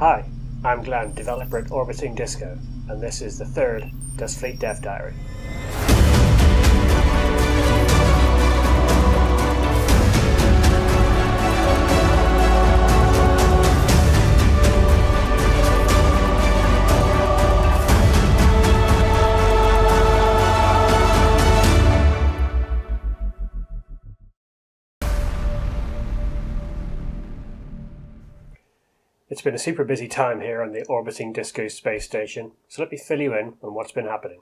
Hi, I'm Glenn, developer at Orbiting Disco, and this is the third Dustfleet Dev Diary. It's been a super busy time here on the Orbiting Disco space station, so let me fill you in on what's been happening.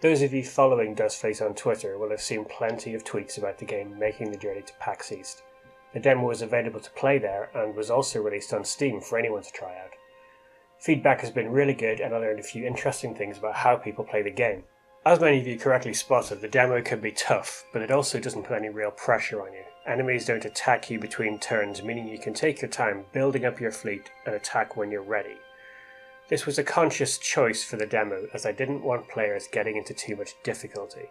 Those of you following Dustfleet on Twitter will have seen plenty of tweets about the game making the journey to PAX East. The demo was available to play there and was also released on Steam for anyone to try out. Feedback has been really good and I learned a few interesting things about how people play the game. As many of you correctly spotted, the demo can be tough, but it also doesn't put any real pressure on you. Enemies don't attack you between turns, meaning you can take your time building up your fleet and attack when you're ready. This was a conscious choice for the demo, as I didn't want players getting into too much difficulty.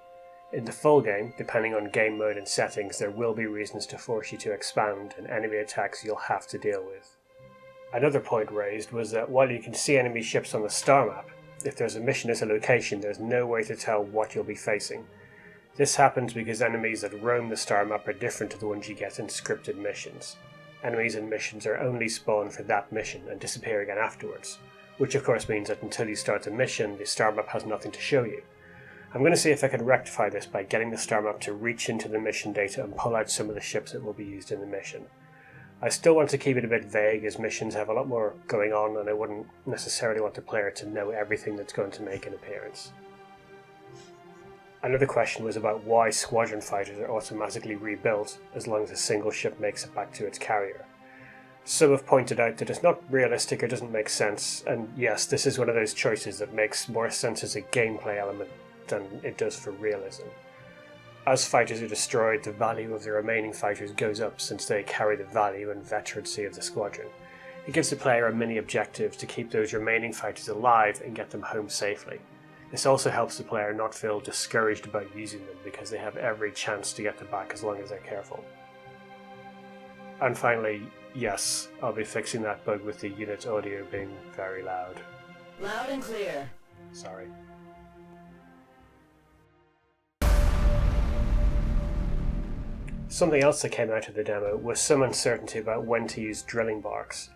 In the full game, depending on game mode and settings, there will be reasons to force you to expand and enemy attacks you'll have to deal with. Another point raised was that while you can see enemy ships on the star map, if there's a mission at a location, there's no way to tell what you'll be facing. This happens because enemies that roam the star map are different to the ones you get in scripted missions. Enemies in missions are only spawned for that mission and disappear again afterwards, which of course means that until you start the mission, the star map has nothing to show you. I'm going to see if I can rectify this by getting the star map to reach into the mission data and pull out some of the ships that will be used in the mission. I still want to keep it a bit vague, as missions have a lot more going on and I wouldn't necessarily want the player to know everything that's going to make an appearance. Another question was about why squadron fighters are automatically rebuilt as long as a single ship makes it back to its carrier. Some have pointed out that it's not realistic or doesn't make sense, and yes, this is one of those choices that makes more sense as a gameplay element than it does for realism. As fighters are destroyed, the value of the remaining fighters goes up since they carry the value and veterancy of the squadron. It gives the player a mini objective to keep those remaining fighters alive and get them home safely. This also helps the player not feel discouraged about using them because they have every chance to get them back as long as they're careful. And finally, yes, I'll be fixing that bug with the unit audio being very loud. Loud and clear. Sorry. Something else that came out of the demo was some uncertainty about when to use drilling barks.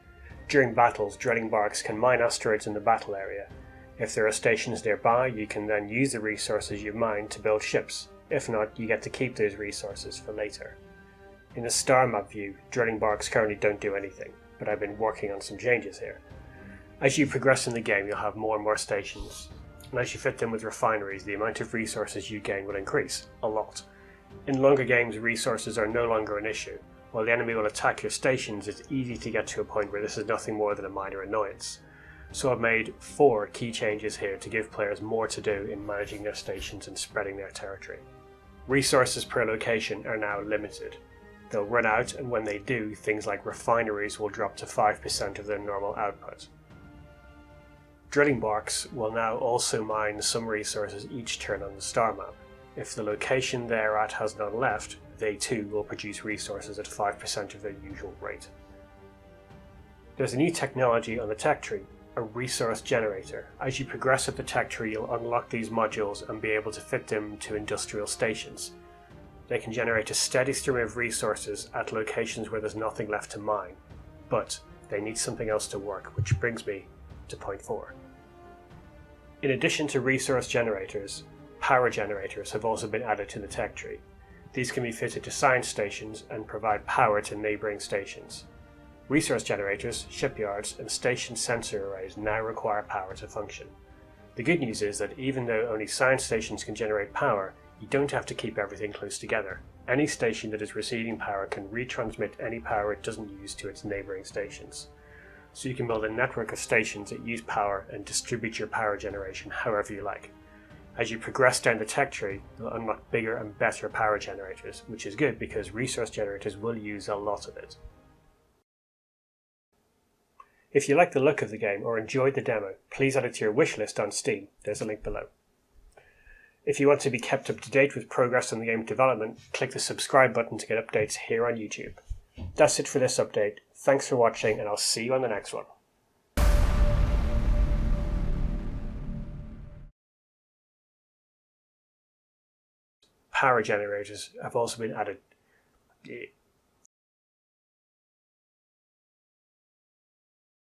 During battles, drilling barks can mine asteroids in the battle area. If there are stations nearby, you can then use the resources you mined to build ships. If not, you get to keep those resources for later. In the star map view, drilling barks currently don't do anything, but I've been working on some changes here. As you progress in the game, you'll have more and more stations, and as you fit them with refineries, the amount of resources you gain will increase, a lot. In longer games, resources are no longer an issue. While the enemy will attack your stations, it's easy to get to a point where this is nothing more than a minor annoyance. So I've made 4 key changes here to give players more to do in managing their stations and spreading their territory. Resources per location are now limited. They'll run out, and when they do, things like refineries will drop to 5% of their normal output. Drilling barks will now also mine some resources each turn on the star map. If the location they're at has none left, they too will produce resources at 5% of their usual rate. There's a new technology on the tech tree, a resource generator. As you progress up the tech tree, you'll unlock these modules and be able to fit them to industrial stations. They can generate a steady stream of resources at locations where there's nothing left to mine, but they need something else to work, which brings me to point 4. In addition to resource generators, power generators have also been added to the tech tree. These can be fitted to science stations and provide power to neighbouring stations. Resource generators, shipyards, and station sensor arrays now require power to function. The good news is that even though only science stations can generate power, you don't have to keep everything close together. Any station that is receiving power can retransmit any power it doesn't use to its neighbouring stations. So you can build a network of stations that use power and distribute your power generation however you like. As you progress down the tech tree, you'll unlock bigger and better power generators, which is good because resource generators will use a lot of it. If you like the look of the game or enjoyed the demo, please add it to your wishlist on Steam. There's a link below. If you want to be kept up to date with progress on the game's development, click the subscribe button to get updates here on YouTube. That's it for this update. Thanks for watching, and I'll see you on the next one. Power generators have also been added.